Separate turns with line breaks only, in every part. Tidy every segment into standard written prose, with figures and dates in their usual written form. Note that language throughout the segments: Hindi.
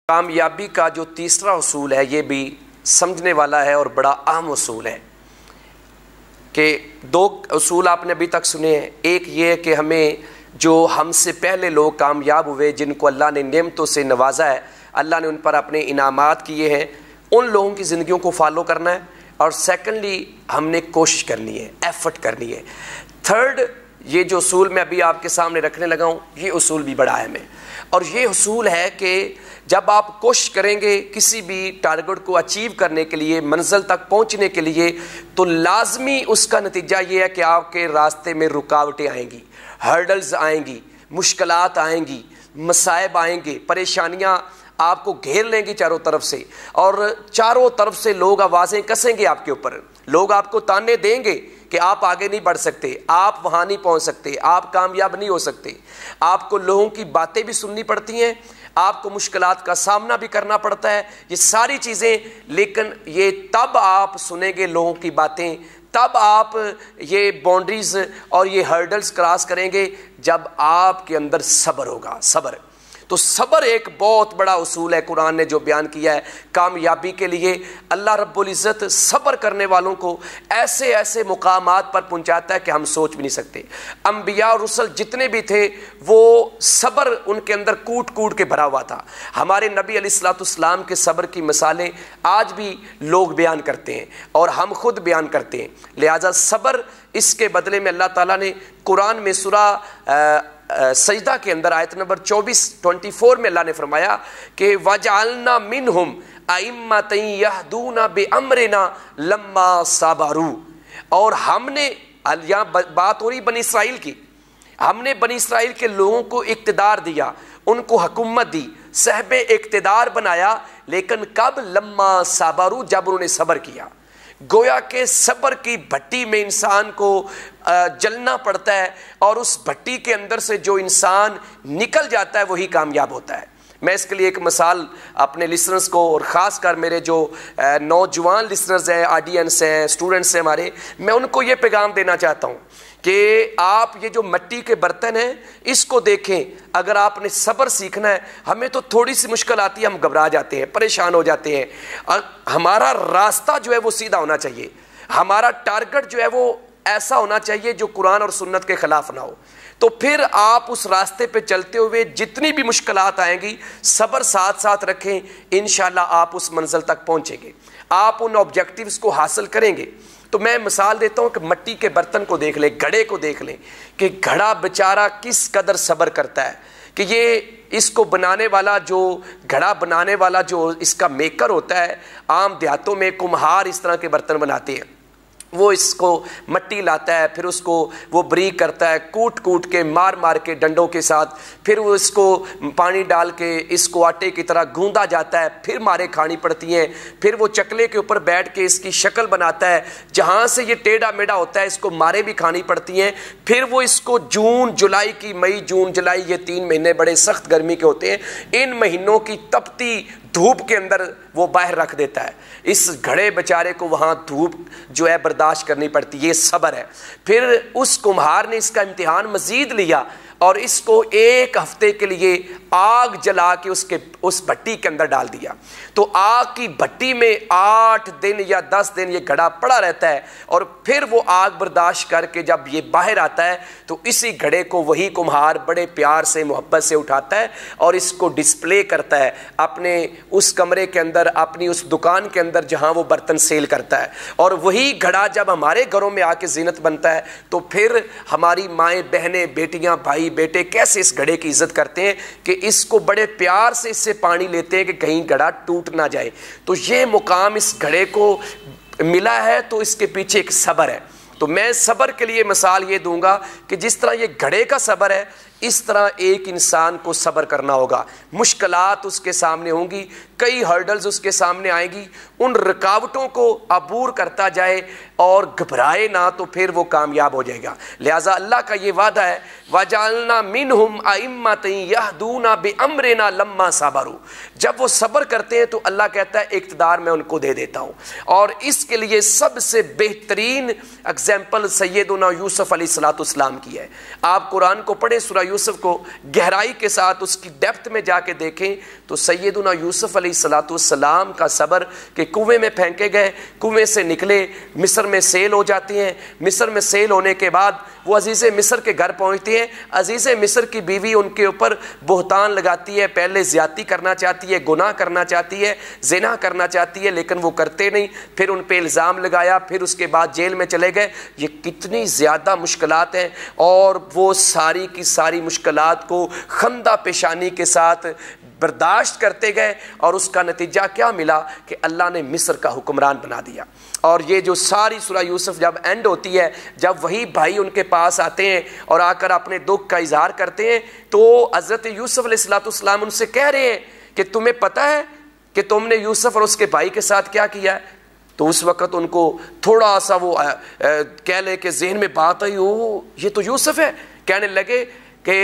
कामयाबी का जो तीसरा उसूल है ये भी समझने वाला है और बड़ा अहम उसूल है कि दो उसूल आपने अभी तक सुने हैं। एक ये है कि हमें जो हमसे पहले लोग कामयाब हुए, जिनको अल्लाह ने नेमतों से नवाजा है, अल्लाह ने उन पर अपने इनामात किए हैं, उन लोगों की ज़िंदगियों को फॉलो करना है। और सेकंडली हमने कोशिश करनी है, एफर्ट करनी है। थर्ड, ये जो उसूल मैं अभी आपके सामने रखने लगा हूँ, ये उसूल भी बड़ा अहम है। और ये उसूल है कि जब आप कोशिश करेंगे किसी भी टारगेट को अचीव करने के लिए, मंजिल तक पहुँचने के लिए, तो लाजमी उसका नतीजा ये है कि आपके रास्ते में रुकावटें आएंगी, हर्डल्स आएंगी, मुश्किलात आएंगी, मसाइब आएंगे, परेशानियाँ आपको घेर लेंगी चारों तरफ से, और चारों तरफ से लोग आवाज़ें कसेंगे आपके ऊपर। लोग आपको ताने देंगे कि आप आगे नहीं बढ़ सकते, आप वहाँ नहीं पहुँच सकते, आप कामयाब नहीं हो सकते। आपको लोगों की बातें भी सुननी पड़ती हैं, आपको मुश्किलात का सामना भी करना पड़ता है, ये सारी चीज़ें। लेकिन ये तब आप सुनेंगे लोगों की बातें, तब आप ये बाउंड्रीज और ये हर्डल्स क्रॉस करेंगे जब आपके अंदर सब्र होगा। सब्र, तो सब्र एक बहुत बड़ा उसूल है, कुरान ने जो बयान किया है कामयाबी के लिए। अल्लाह रब्बुल इज़्ज़त सब्र करने वालों को ऐसे ऐसे मुकामात पर पहुंचाता है कि हम सोच भी नहीं सकते। अंबिया और रुसल जितने भी थे वो सब्र उनके अंदर कूट कूट के भरा हुआ था। हमारे नबी अलैहिस्सलाम के सब्र की मिसालें आज भी लोग बयान करते हैं और हम खुद बयान करते हैं। लिहाजा सब्र, इसके बदले में अल्लाह ताला ने कुरान में सूरा सजदा के अंदर आयत नंबर 24 में अल्लाह ने फरमाया कि वजअलना मिनहुम अइम्मतन यहदूना बिअम्रिना लम्मा सबरू। और हमने, यहाँ बात हो रही बनी इसराइल की, हमने बनी इसराइल के लोगों को इक्तदार दिया, उनको हुकूमत दी, साहिबे इक्तदार बनाया, लेकिन कब? लम्मा सबरू, जब उन्होंने सब्र किया। गोया के सब्र की भट्टी में इंसान को जलना पड़ता है और उस भट्टी के अंदर से जो इंसान निकल जाता है वही कामयाब होता है। मैं इसके लिए एक मिसाल अपने लिसनर्स को, और ख़ास कर मेरे जो नौजवान लिसनर्स हैं, ऑडियंस हैं, स्टूडेंट्स हैं हमारे, मैं उनको ये पैगाम देना चाहता हूँ कि आप ये जो मिट्टी के बर्तन हैं इसको देखें। अगर आपने सब्र सीखना है, हमें तो थोड़ी सी मुश्किल आती है, हम घबरा जाते हैं, परेशान हो जाते हैं। और हमारा रास्ता जो है वो सीधा होना चाहिए, हमारा टारगेट जो है वो ऐसा होना चाहिए जो कुरान और सुन्नत के खिलाफ ना हो। तो फिर आप उस रास्ते पे चलते हुए जितनी भी मुश्किलात आएंगी, सब्र साथ साथ रखें, इंशाल्लाह आप उस मंजिल तक पहुंचेंगे, आप उन ऑब्जेक्टिव्स को हासिल करेंगे। तो मैं मिसाल देता हूं कि मिट्टी के बर्तन को देख लें, घड़े को देख लें कि घड़ा बेचारा किस कदर सब्र करता है कि ये इसको बनाने वाला, जो घड़ा बनाने वाला जो इसका मेकर होता है, आम देहातों में कुम्हार इस तरह के बर्तन बनाते हैं, वो इसको मिट्टी लाता है, फिर उसको वो बारीक करता है, कूट कूट के, मार मार के डंडों के साथ, फिर वो इसको पानी डाल के इसको आटे की तरह गूंदा जाता है, फिर मारें खानी पड़ती हैं, फिर वो चकले के ऊपर बैठ के इसकी शक्ल बनाता है, जहाँ से ये टेढ़ा मेढ़ा होता है इसको मारें भी खानी पड़ती हैं। फिर वो इसको जून जुलाई की, मई जून जुलाई, ये 3 महीने बड़े सख्त गर्मी के होते हैं, इन महीनों की तपती धूप के अंदर वो बाहर रख देता है। इस घड़े बेचारे को वहाँ धूप जो है बर्दाश्त करनी पड़ती है, ये सब्र है। फिर उस कुम्हार ने इसका इम्तिहान मजीद लिया और इसको 1 हफ्ते के लिए आग जला के उसके उस भट्टी के अंदर डाल दिया। तो आग की भट्टी में 8 दिन या 10 दिन ये घड़ा पड़ा रहता है, और फिर वो आग बर्दाश्त करके जब ये बाहर आता है तो इसी घड़े को वही कुम्हार बड़े प्यार से, मोहब्बत से उठाता है और इसको डिस्प्ले करता है अपने उस कमरे के अंदर, अपनी उस दुकान के अंदर जहाँ वो बर्तन सेल करता है। और वही घड़ा जब हमारे घरों में आके जीनत बनता है तो फिर हमारी माएँ, बहनें, बेटियाँ, भाई, बेटे कैसे इस घड़े की इज्जत करते हैं कि इसको बड़े प्यार से इससे पानी लेते हैं कि कहीं घड़ा टूट ना जाए। तो ये मुकाम इस घड़े को मिला है, तो इसके पीछे एक सब्र है। तो मैं सब्र के लिए मिसाल ये दूंगा कि जिस तरह ये घड़े का सब्र है, इस तरह एक इंसान को सब्र करना होगा। मुश्किलात उसके सामने होंगी, कई हर्डल्स उसके सामने आएगी, उन रुकावटों को अबूर करता जाए और घबराए ना, तो फिर वो कामयाब हो जाएगा। लिहाजा अल्लाह का ये वादा है, वजअलना मिनहुम अइम्मतन यहदूना बिअम्रिना लम्मा सबरू। जब वो सब्र करते हैं तो अल्लाह कहता है इक़्तिदार मैं उनको दे देता हूँ। और इसके लिए सबसे बेहतरीन एग्जाम्पल सैयदना यूसुफ अलैहिस्सलाम की है। आप कुरान को पढ़े, सूरा यूसुफ को गहराई के साथ उसकी डेप्थ में जाके देखें तो सैयदुना यूसुफ अलैहिस्सलाम का सब्र कि कुएं में फेंके गए, कुएं से निकले, मिस्र में सेल हो जाती हैं, मिस्र में सेल होने के बाद वो अजीज़ मिस्र के घर पहुंचती हैं। अजीज़ मिस्र की बीवी उनके ऊपर बुहतान लगाती है, पहले ज़्यादती करना चाहती है, गुनाह करना चाहती है, ज़िना करना चाहती है, लेकिन वो करते नहीं। फिर उन पे इल्ज़ाम लगाया, फिर उसके बाद जेल में चले गए। ये कितनी ज़्यादा मुश्किलात हैं और वो सारी की सारी मुश्किलात को खंदा पेशानी के साथ बर्दाश्त करते गए और उसका नतीजा क्या मिला कि अल्लाह ने मिस्र का हुक्मरान बना दिया। और ये जो सारी सूरह यूसुफ जब एंड होती है, जब वही भाई उनके पास आते हैं और आकर अपने दुख का इजहार करते हैं तो हज़रत यूसुफ अलैहिस्सलाम उनसे कह रहे हैं कि तुम्हें पता है कि तुमने यूसुफ और उसके भाई के साथ क्या किया है? तो उस वक़्त उनको थोड़ा सा वो कह ले कि जहन में बात आई, ओ ये तो यूसुफ है। कहने लगे कि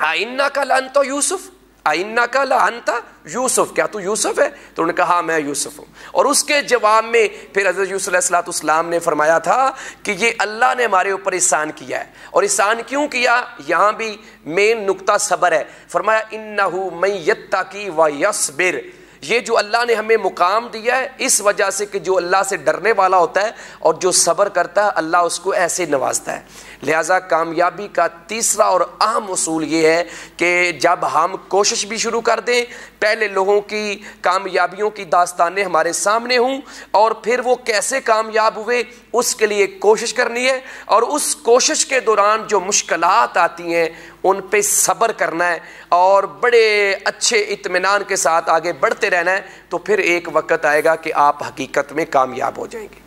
आइन्ना का लन तो यूसुफ, आइन्ना का लानता यूसुफ, क्या तू यूसुफ है? तो उन्होंने कहा हाँ मैं यूसुफ हूँ। और उसके जवाब में फिर हज़रत यूसुफ अलैहिस्सलाम ने फरमाया था कि ये अल्लाह ने हमारे ऊपर एहसान किया है। और एहसान क्यों किया, यहाँ भी मेन नुक्ता सब्र है। फरमाया इन्नहु मन यत्तकी व यस्बिर, ये जो अल्लाह ने हमें मुकाम दिया है इस वजह से कि जो अल्लाह से डरने वाला होता है और जो सब्र करता है अल्लाह उसको ऐसे नवाजता है। लिहाजा कामयाबी का तीसरा और अहम उसूल ये है कि जब हम कोशिश भी शुरू कर दें, पहले लोगों की कामयाबियों की दास्तानें हमारे सामने हों और फिर वो कैसे कामयाब हुए उसके लिए कोशिश करनी है। और उस कोशिश के दौरान जो मुश्किलात आती हैं उन पे सब्र करना है और बड़े अच्छे इत्मीनान के साथ आगे बढ़ते रहना है। तो फिर एक वक्त आएगा कि आप हकीकत में कामयाब हो जाएंगे।